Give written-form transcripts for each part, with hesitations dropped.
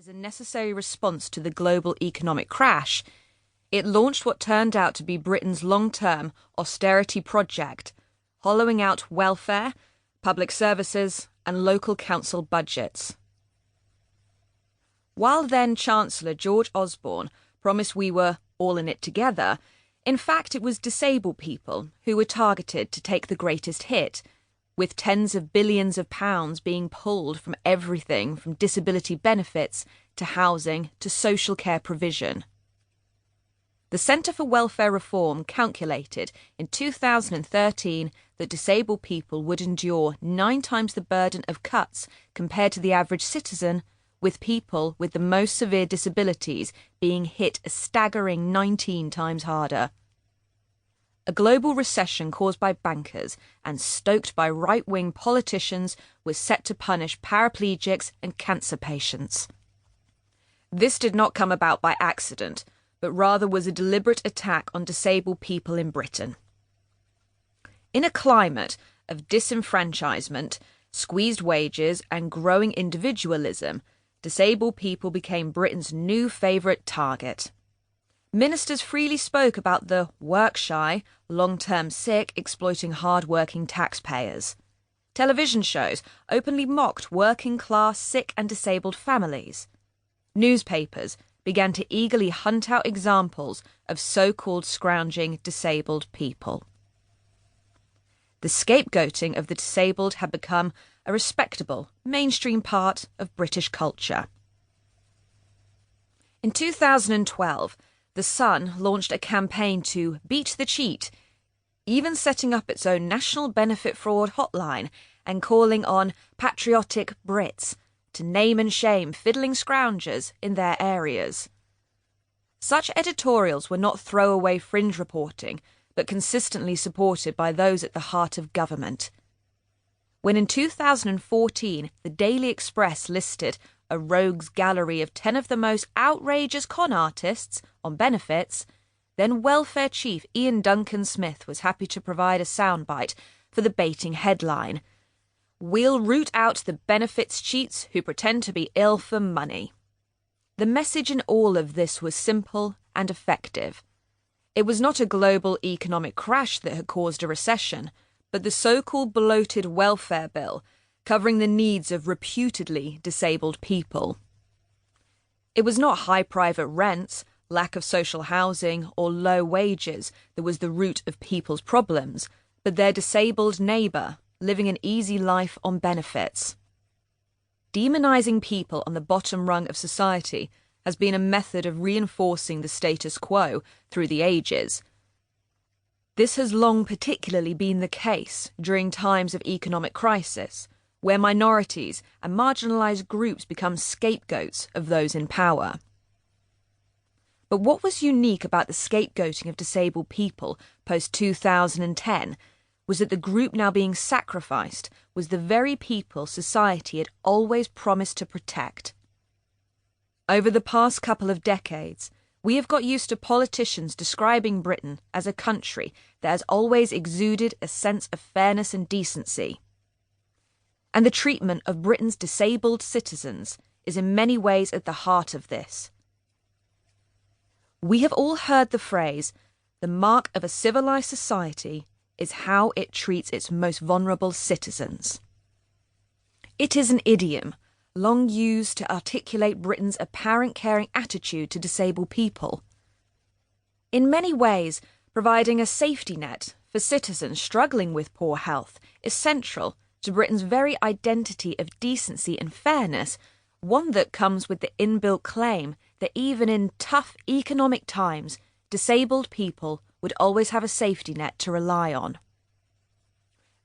As a necessary response to the global economic crash, it launched what turned out to be Britain's long-term austerity project, hollowing out welfare, public services, and local council budgets. While then Chancellor George Osborne promised we were all in it together, in fact it was disabled people who were targeted to take the greatest hit, with tens of billions of pounds being pulled from everything from disability benefits to housing to social care provision. The Centre for Welfare Reform calculated in 2013 that disabled people would endure 9 times the burden of cuts compared to the average citizen, with people with the most severe disabilities being hit a staggering 19 times harder. A global recession caused by bankers and stoked by right-wing politicians was set to punish paraplegics and cancer patients. This did not come about by accident, but rather was a deliberate attack on disabled people in Britain. In a climate of disenfranchisement, squeezed wages, and growing individualism, disabled people became Britain's new favourite target. Ministers freely spoke about the work-shy, long-term sick exploiting hard-working taxpayers. Television shows openly mocked working-class sick and disabled families. Newspapers began to eagerly hunt out examples of so-called scrounging disabled people. The scapegoating of the disabled had become a respectable, mainstream part of British culture. In 2012, The Sun launched a campaign to beat the cheat, even setting up its own national benefit fraud hotline and calling on patriotic Brits to name and shame fiddling scroungers in their areas. Such editorials were not throwaway fringe reporting, but consistently supported by those at the heart of government. When in 2014 the Daily Express listed a rogues gallery of 10 of the most outrageous con artists on benefits, then Welfare Chief Ian Duncan Smith was happy to provide a soundbite for the baiting headline: "We'll root out the benefits cheats who pretend to be ill for money." The message in all of this was simple and effective. It was not a global economic crash that had caused a recession, but the so-called bloated welfare bill covering the needs of reputedly disabled people. It was not high private rents, lack of social housing, or low wages that was the root of people's problems, but their disabled neighbour living an easy life on benefits. Demonizing people on the bottom rung of society has been a method of reinforcing the status quo through the ages. This has long particularly been the case during times of economic crisis, where minorities and marginalised groups become scapegoats of those in power. But what was unique about the scapegoating of disabled people post-2010 was that the group now being sacrificed was the very people society had always promised to protect. Over the past couple of decades, we have got used to politicians describing Britain as a country that has always exuded a sense of fairness and decency. And the treatment of Britain's disabled citizens is in many ways at the heart of this. We have all heard the phrase, "The mark of a civilised society is how it treats its most vulnerable citizens." It is an idiom long used to articulate Britain's apparent caring attitude to disabled people. In many ways, providing a safety net for citizens struggling with poor health is central to Britain's very identity of decency and fairness, one that comes with the inbuilt claim that even in tough economic times, disabled people would always have a safety net to rely on.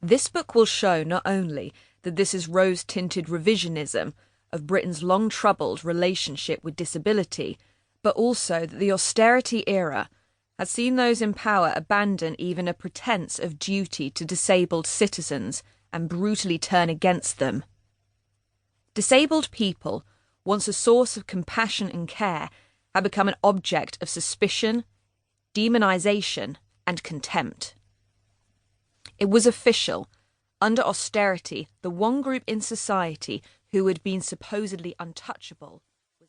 This book will show not only that this is rose-tinted revisionism of Britain's long-troubled relationship with disability, but also that the austerity era has seen those in power abandon even a pretense of duty to disabled citizens and brutally turn against them. Disabled people, once a source of compassion and care, have become an object of suspicion, demonization, and contempt. It was official. Under austerity, the one group in society who had been supposedly untouchable